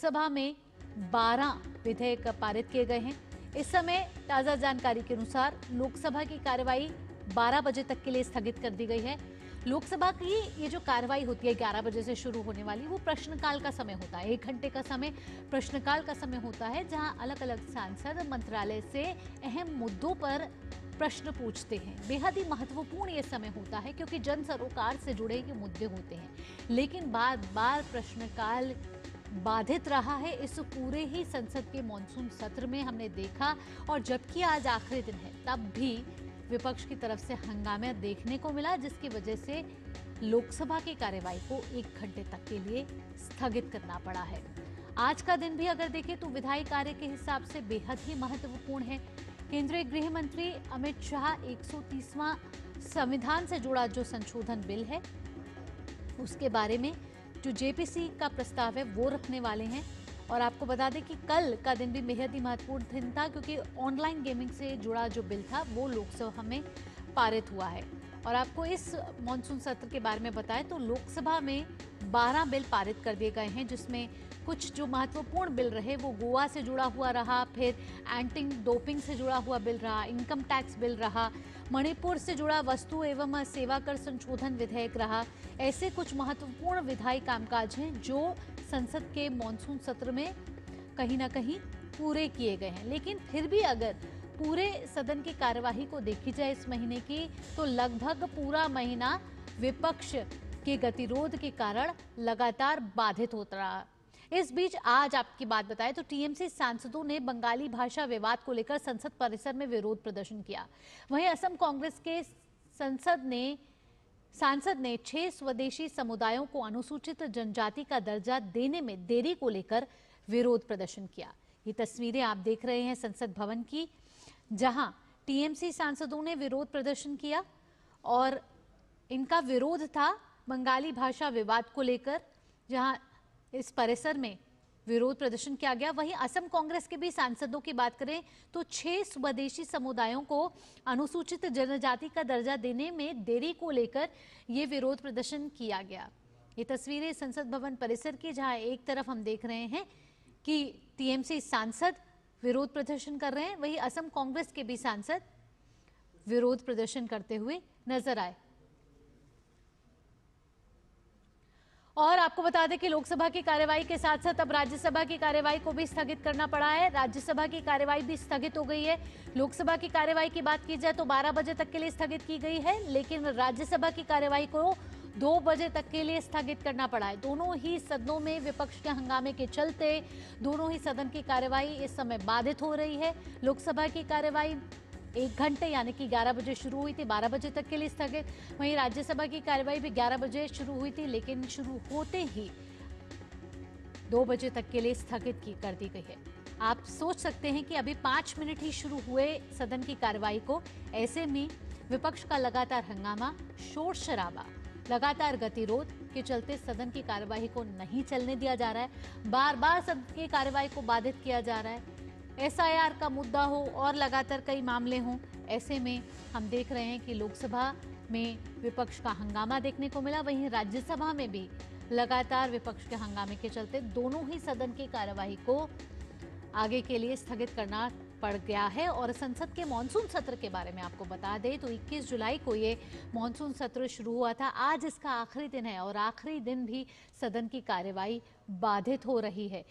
लोकसभा में 12 विधेयक पारित किए गए हैं। इस समय ताजा जानकारी के अनुसार लोकसभा की कार्यवाही 12 बजे तक के लिए स्थगित कर दी गई है। लोकसभा की ये जो कार्रवाई होती है 11 बजे से शुरू होने वाली, वो प्रश्नकाल का समय होता है। 1 घंटे का समय प्रश्नकाल का समय होता है, जहां अलग अलग सांसद मंत्रालय से अहम मुद्दों पर प्रश्न पूछते हैं। बेहद ही महत्वपूर्ण ये समय होता है क्योंकि जन सरोकार से जुड़े ये मुद्दे होते हैं। लेकिन बार बार प्रश्नकाल बाधित रहा है इस पूरे ही संसद के मॉनसून सत्र में, हमने देखा। और जबकि आज आखिरी दिन है, तब भी विपक्ष की तरफ से हंगामा देखने को मिला, जिसकी वजह से लोकसभा की कार्यवाही को 1 घंटे तक के लिए स्थगित करना पड़ा है। आज का दिन भी अगर देखें तो विधायी कार्य के हिसाब से बेहद ही महत्वपूर्ण है। केंद्रीय गृह मंत्री अमित शाह 130वां संविधान से जुड़ा जो संशोधन बिल है, उसके बारे में जो जेपीसी का प्रस्ताव है वो रखने वाले हैं। और आपको बता दें कि कल का दिन भी बेहद ही महत्वपूर्ण दिन था, क्योंकि ऑनलाइन गेमिंग से जुड़ा जो बिल था वो लोकसभा में पारित हुआ है। और आपको इस मॉनसून सत्र के बारे में बताएं तो लोकसभा में 12 बिल पारित कर दिए गए हैं, जिसमें कुछ जो महत्वपूर्ण बिल रहे वो गोवा से जुड़ा हुआ रहा, फिर एंटी डोपिंग से जुड़ा हुआ बिल रहा, इनकम टैक्स बिल रहा, मणिपुर से जुड़ा वस्तु एवं सेवा कर संशोधन विधेयक रहा। ऐसे कुछ महत्वपूर्ण विधायी कामकाज हैं जो संसद के मॉनसून सत्र में कहीं ना कहीं पूरे किए गए हैं। लेकिन फिर भी अगर पूरे सदन की कार्यवाही को देखी जाए इस महीने की, तो लगभग पूरा महीना विपक्ष के गतिरोध के कारण लगातार बाधित होता रहा। इस बीच आज आपकी बात बताएं तो टीएमसी सांसदों ने बंगाली भाषा विवाद को लेकर संसद परिसर में विरोध प्रदर्शन किया। वहीं असम कांग्रेस के सांसद ने 6 स्वदेशी समुदायों को अनुसूचित जनजाति का दर्जा देने में देरी को लेकर विरोध प्रदर्शन किया। ये तस्वीरें आप देख रहे हैं संसद भवन की, जहां टीएमसी सांसदों ने विरोध प्रदर्शन किया और इनका विरोध था बंगाली भाषा विवाद को लेकर, जहां इस परिसर में विरोध प्रदर्शन किया गया। वहीं असम कांग्रेस के भी सांसदों की बात करें तो 6 स्वदेशी समुदायों को अनुसूचित जनजाति का दर्जा देने में देरी को लेकर ये विरोध प्रदर्शन किया गया। ये तस्वीरें संसद भवन परिसर की, जहां एक तरफ हम देख रहे हैं कि टीएमसी सांसद विरोध प्रदर्शन कर रहे हैं, वहीं असम कांग्रेस के भी सांसद विरोध प्रदर्शन करते हुए नजर आए। और आपको बता दें कि लोकसभा की कार्यवाही के साथ साथ अब राज्यसभा की कार्यवाही को भी स्थगित करना पड़ा है। राज्यसभा की कार्यवाही भी स्थगित हो गई है। लोकसभा की कार्यवाही की बात की जाए तो 12 बजे तक के लिए स्थगित की गई है, लेकिन राज्यसभा की कार्यवाही को 2 बजे तक के लिए स्थगित करना पड़ा है। दोनों ही सदनों में विपक्ष के हंगामे के चलते दोनों ही सदन की कार्यवाही इस समय बाधित हो रही है। लोकसभा की कार्यवाही 1 घंटे यानी कि 11 बजे शुरू हुई थी, 12 बजे तक के लिए स्थगित। वहीं राज्यसभा की कार्यवाही भी 11 बजे शुरू हुई थी, लेकिन शुरू होते ही 2 बजे तक के लिए स्थगित कर दी गई है। आप सोच सकते हैं कि अभी 5 मिनट ही शुरू हुए सदन की कार्यवाही को, ऐसे में विपक्ष का लगातार हंगामा, शोर शराबा, लगातार गतिरोध के चलते सदन की कार्यवाही को नहीं चलने दिया जा रहा है। बार बार सदन की कार्यवाही को बाधित किया जा रहा है। एसआईआर का मुद्दा हो और लगातार कई मामले हों, ऐसे में हम देख रहे हैं कि लोकसभा में विपक्ष का हंगामा देखने को मिला। वहीं राज्यसभा में भी लगातार विपक्ष के हंगामे के चलते दोनों ही सदन की कार्यवाही को आगे के लिए स्थगित करना पड़ गया है। और संसद के मॉनसून सत्र के बारे में आपको बता दें तो 21 जुलाई को ये मॉनसून सत्र शुरू हुआ था। आज इसका आखिरी दिन है और आखिरी दिन भी सदन की कार्यवाही बाधित हो रही है।